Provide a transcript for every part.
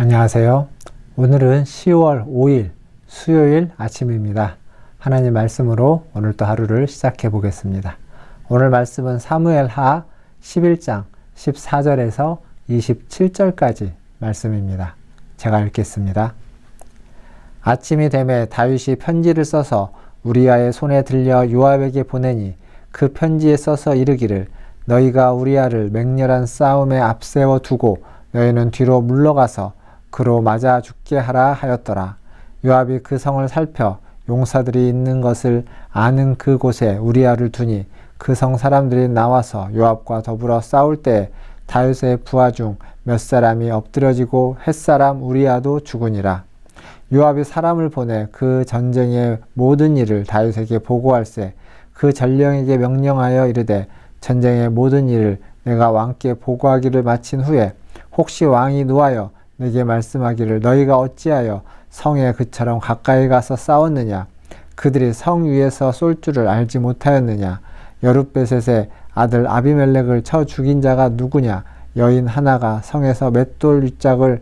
안녕하세요. 오늘은 10월 5일 수요일 아침입니다. 하나님 말씀으로 오늘도 하루를 시작해 보겠습니다. 오늘 말씀은 사무엘하 11장 14절에서 27절까지 말씀입니다. 제가 읽겠습니다. 아침이 되매 다윗이 편지를 써서 우리아의 손에 들려 요압에게 보내니 그 편지에 써서 이르기를 너희가 우리아를 맹렬한 싸움에 앞세워 두고 너희는 뒤로 물러가서 그로 맞아 죽게 하라 하였더라. 요압이 그 성을 살펴 용사들이 있는 것을 아는 그곳에 우리아를 두니 그 성 사람들이 나와서 요압과 더불어 싸울 때 다윗의 부하 중 몇 사람이 엎드러지고 햇사람 우리아도 죽으니라. 요압이 사람을 보내 그 전쟁의 모든 일을 다윗에게 보고할세 그 전령에게 명령하여 이르되 전쟁의 모든 일을 내가 왕께 보고하기를 마친 후에 혹시 왕이 노하여 내게 말씀하기를 너희가 어찌하여 성에 그처럼 가까이 가서 싸웠느냐 그들이 성 위에서 쏠 줄을 알지 못하였느냐 여룻베셋의 아들 아비멜렉을 쳐 죽인 자가 누구냐 여인 하나가 성에서 맷돌 윗짝을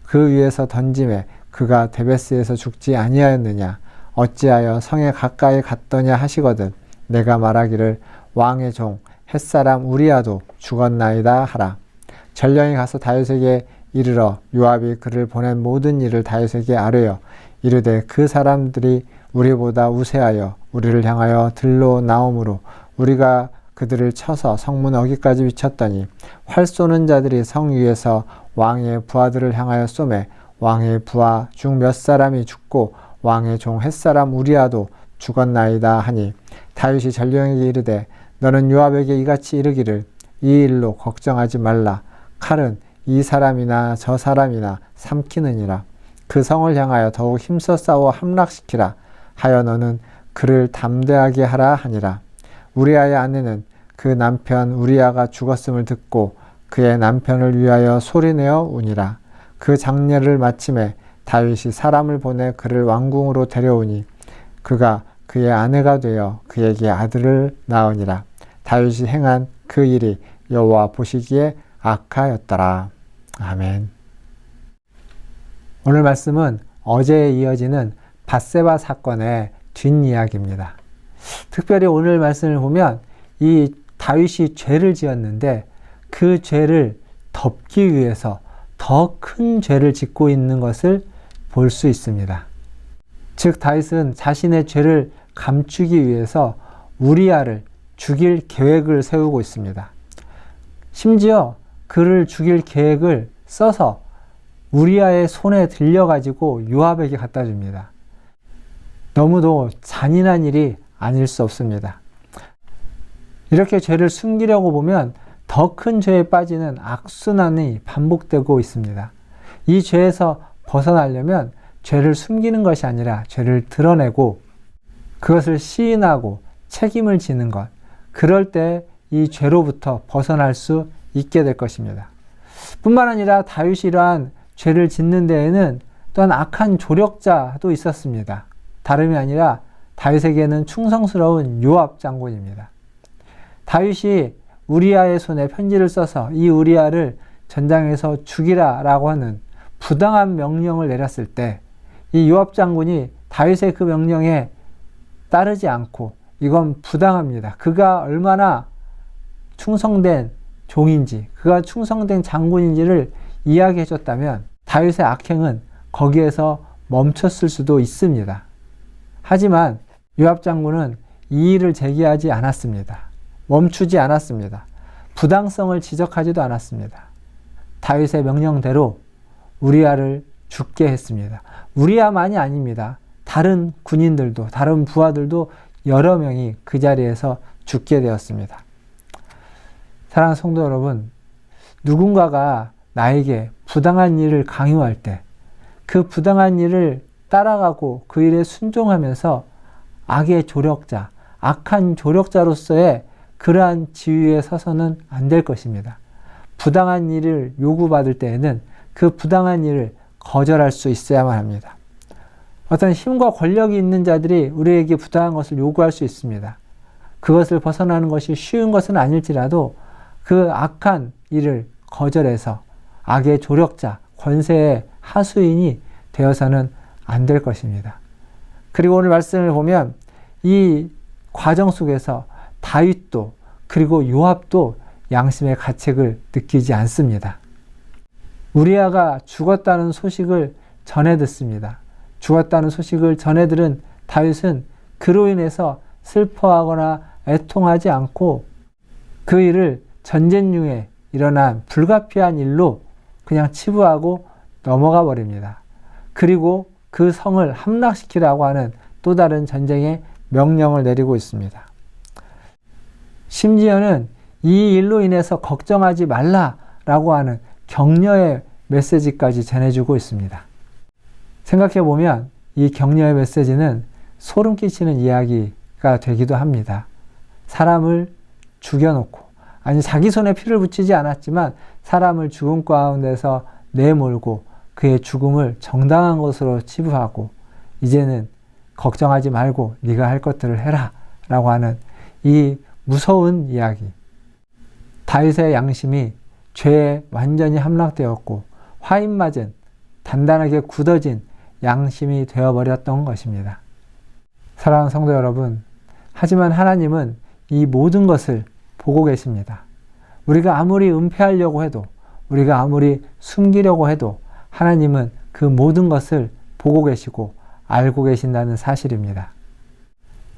그 위에서 던짐에 그가 데베스에서 죽지 아니하였느냐 어찌하여 성에 가까이 갔더냐 하시거든 내가 말하기를 왕의 종 햇사람 우리아도 죽었나이다 하라. 전령이 가서 다윗에게 이르러 요압이 그를 보낸 모든 일을 다윗에게 아뢰어 이르되 그 사람들이 우리보다 우세하여 우리를 향하여 들로 나오므로 우리가 그들을 쳐서 성문 어귀까지 미쳤더니 활 쏘는 자들이 성 위에서 왕의 부하들을 향하여 쏘매 왕의 부하 중 몇 사람이 죽고 왕의 종 햇사람 우리아도 죽었나이다 하니 다윗이 전령에게 이르되 너는 요압에게 이같이 이르기를 이 일로 걱정하지 말라. 칼은 이 사람이나 저 사람이나 삼키느니라. 그 성을 향하여 더욱 힘써 싸워 함락시키라 하여 너는 그를 담대하게 하라 하니라. 우리아의 아내는 그 남편 우리아가 죽었음을 듣고 그의 남편을 위하여 소리내어 우니라. 그 장례를 마침에 다윗이 사람을 보내 그를 왕궁으로 데려오니 그가 그의 아내가 되어 그에게 아들을 낳으니라. 다윗이 행한 그 일이 여호와 보시기에 악하였더라. 아멘. 오늘 말씀은 어제에 이어지는 밧세바 사건의 뒷이야기입니다. 특별히 오늘 말씀을 보면 이 다윗이 죄를 지었는데 그 죄를 덮기 위해서 더 큰 죄를 짓고 있는 것을 볼 수 있습니다. 즉 다윗은 자신의 죄를 감추기 위해서 우리아를 죽일 계획을 세우고 있습니다. 심지어 그를 죽일 계획을 써서 우리아의 손에 들려가지고 요압에게 갖다 줍니다. 너무도 잔인한 일이 아닐 수 없습니다. 이렇게 죄를 숨기려고 보면 더 큰 죄에 빠지는 악순환이 반복되고 있습니다. 이 죄에서 벗어나려면 죄를 숨기는 것이 아니라 죄를 드러내고 그것을 시인하고 책임을 지는 것, 그럴 때 이 죄로부터 벗어날 수 있게 될 것입니다. 뿐만 아니라 다윗이 이러한 죄를 짓는 데에는 또한 악한 조력자도 있었습니다. 다름이 아니라 다윗에게는 충성스러운 요압 장군입니다. 다윗이 우리아의 손에 편지를 써서 이 우리아를 전장에서 죽이라 라고 하는 부당한 명령을 내렸을 때 이 요압 장군이 다윗의 그 명령에 따르지 않고 이건 부당합니다. 그가 얼마나 충성된 종인지, 그가 충성된 장군인지를 이야기해 줬다면 다윗의 악행은 거기에서 멈췄을 수도 있습니다. 하지만 요압 장군은 이 일을 제기하지 않았습니다. 멈추지 않았습니다. 부당성을 지적하지도 않았습니다. 다윗의 명령대로 우리아를 죽게 했습니다. 우리아만이 아닙니다. 다른 군인들도, 다른 부하들도 여러 명이 그 자리에서 죽게 되었습니다. 사랑하는 성도 여러분, 누군가가 나에게 부당한 일을 강요할 때 그 부당한 일을 따라가고 그 일에 순종하면서 악의 조력자, 악한 조력자로서의 그러한 지위에 서서는 안 될 것입니다. 부당한 일을 요구받을 때에는 그 부당한 일을 거절할 수 있어야만 합니다. 어떤 힘과 권력이 있는 자들이 우리에게 부당한 것을 요구할 수 있습니다. 그것을 벗어나는 것이 쉬운 것은 아닐지라도 그 악한 일을 거절해서 악의 조력자, 권세의 하수인이 되어서는 안 될 것입니다. 그리고 오늘 말씀을 보면 이 과정 속에서 다윗도 그리고 요압도 양심의 가책을 느끼지 않습니다. 우리아가 죽었다는 소식을 전해 듣습니다. 죽었다는 소식을 전해 들은 다윗은 그로 인해서 슬퍼하거나 애통하지 않고 그 일을 전쟁 중에 일어난 불가피한 일로 그냥 치부하고 넘어가 버립니다. 그리고 그 성을 함락시키라고 하는 또 다른 전쟁의 명령을 내리고 있습니다. 심지어는 이 일로 인해서 걱정하지 말라라고 하는 격려의 메시지까지 전해주고 있습니다. 생각해보면 이 격려의 메시지는 소름 끼치는 이야기가 되기도 합니다. 사람을 죽여놓고, 아니 자기 손에 피를 붙이지 않았지만 사람을 죽음 가운데서 내몰고 그의 죽음을 정당한 것으로 치부하고 이제는 걱정하지 말고 네가 할 것들을 해라 라고 하는 이 무서운 이야기. 다윗의 양심이 죄에 완전히 함락되었고 화인맞은 단단하게 굳어진 양심이 되어버렸던 것입니다. 사랑하는 성도 여러분, 하지만 하나님은 이 모든 것을 보고 계십니다. 우리가 아무리 은폐하려고 해도, 우리가 아무리 숨기려고 해도 하나님은 그 모든 것을 보고 계시고 알고 계신다는 사실입니다.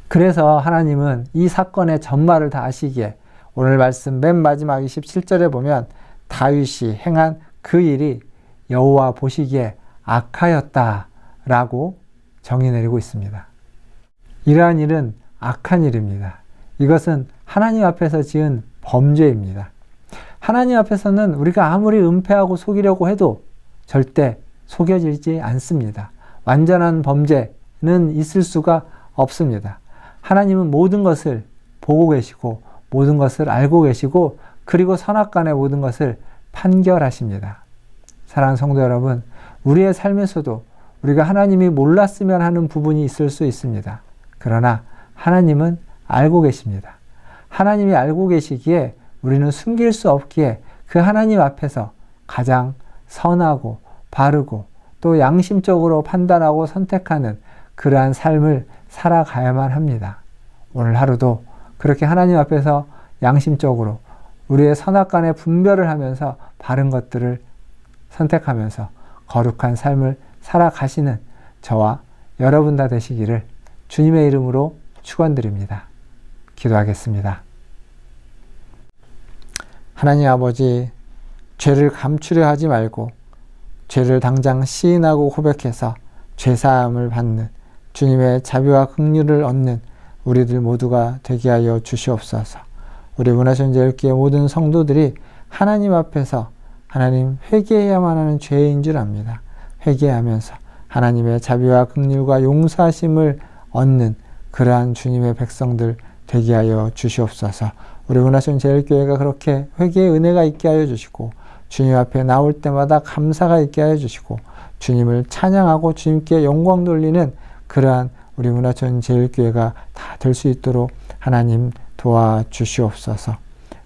그래서 하나님은 이 사건의 전말을 다 아시기에 오늘 말씀 맨 마지막 27절에 보면 다윗이 행한 그 일이 여호와 보시기에 악하였다라고 정의 내리고 있습니다. 이러한 일은 악한 일입니다. 이것은 하나님 앞에서 지은 범죄입니다. 하나님 앞에서는 우리가 아무리 은폐하고 속이려고 해도 절대 속여지지 않습니다. 완전한 범죄는 있을 수가 없습니다. 하나님은 모든 것을 보고 계시고 모든 것을 알고 계시고 그리고 선악간의 모든 것을 판결하십니다. 사랑하는 성도 여러분, 우리의 삶에서도 우리가 하나님이 몰랐으면 하는 부분이 있을 수 있습니다. 그러나 하나님은 알고 계십니다. 하나님이 알고 계시기에 우리는 숨길 수 없기에 그 하나님 앞에서 가장 선하고 바르고 또 양심적으로 판단하고 선택하는 그러한 삶을 살아가야만 합니다. 오늘 하루도 그렇게 하나님 앞에서 양심적으로 우리의 선악간의 분별을 하면서 바른 것들을 선택하면서 거룩한 삶을 살아가시는 저와 여러분 다 되시기를 주님의 이름으로 축원드립니다. 기도하겠습니다. 하나님 아버지, 죄를 감추려 하지 말고 죄를 당장 시인하고 고백해서 죄사함을 받는 주님의 자비와 긍휼을 얻는 우리들 모두가 되게 하여 주시옵소서. 우리 문화선제일교회 모든 성도들이 하나님 앞에서 하나님 회개해야만 하는 죄인 줄 압니다. 회개하면서 하나님의 자비와 긍휼과 용서하심을 얻는 그러한 주님의 백성들 되게 하여 주시옵소서. 우리 문화선제일교회가 그렇게 회개의 은혜가 있게 하여 주시고 주님 앞에 나올 때마다 감사가 있게 하여 주시고 주님을 찬양하고 주님께 영광 돌리는 그러한 우리 문화선제일교회가 다 될 수 있도록 하나님 도와주시옵소서.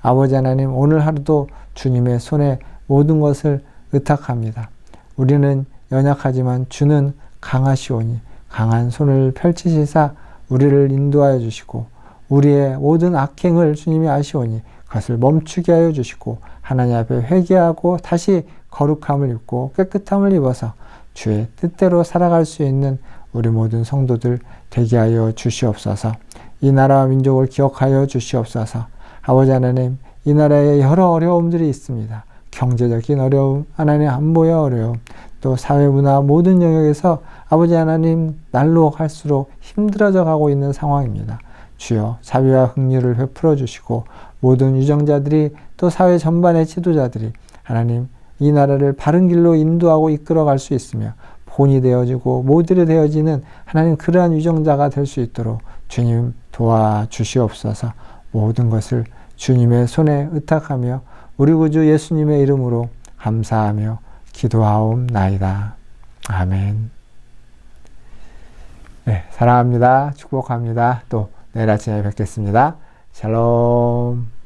아버지 하나님, 오늘 하루도 주님의 손에 모든 것을 의탁합니다. 우리는 연약하지만 주는 강하시오니 강한 손을 펼치시사 우리를 인도하여 주시고 우리의 모든 악행을 주님이 아시오니 그것을 멈추게 하여 주시고 하나님 앞에 회개하고 다시 거룩함을 입고 깨끗함을 입어서 주의 뜻대로 살아갈 수 있는 우리 모든 성도들 되게 하여 주시옵소서. 이 나라와 민족을 기억하여 주시옵소서. 아버지 하나님, 이 나라에 여러 어려움들이 있습니다. 경제적인 어려움, 하나님 안보의 어려움, 또 사회 문화 모든 영역에서 아버지 하나님 날로 갈수록 힘들어져 가고 있는 상황입니다. 주여 자비와 긍휼을 베풀어 주시고 모든 유정자들이 또 사회 전반의 지도자들이 하나님 이 나라를 바른 길로 인도하고 이끌어 갈 수 있으며 본이 되어지고 모델이 되어지는 하나님 그러한 유정자가 될 수 있도록 주님 도와주시옵소서. 모든 것을 주님의 손에 의탁하며 우리 구주 예수님의 이름으로 감사하며 기도하옵나이다. 아멘. 네, 사랑합니다. 축복합니다. 또 내일 아침에 뵙겠습니다. 샬롬.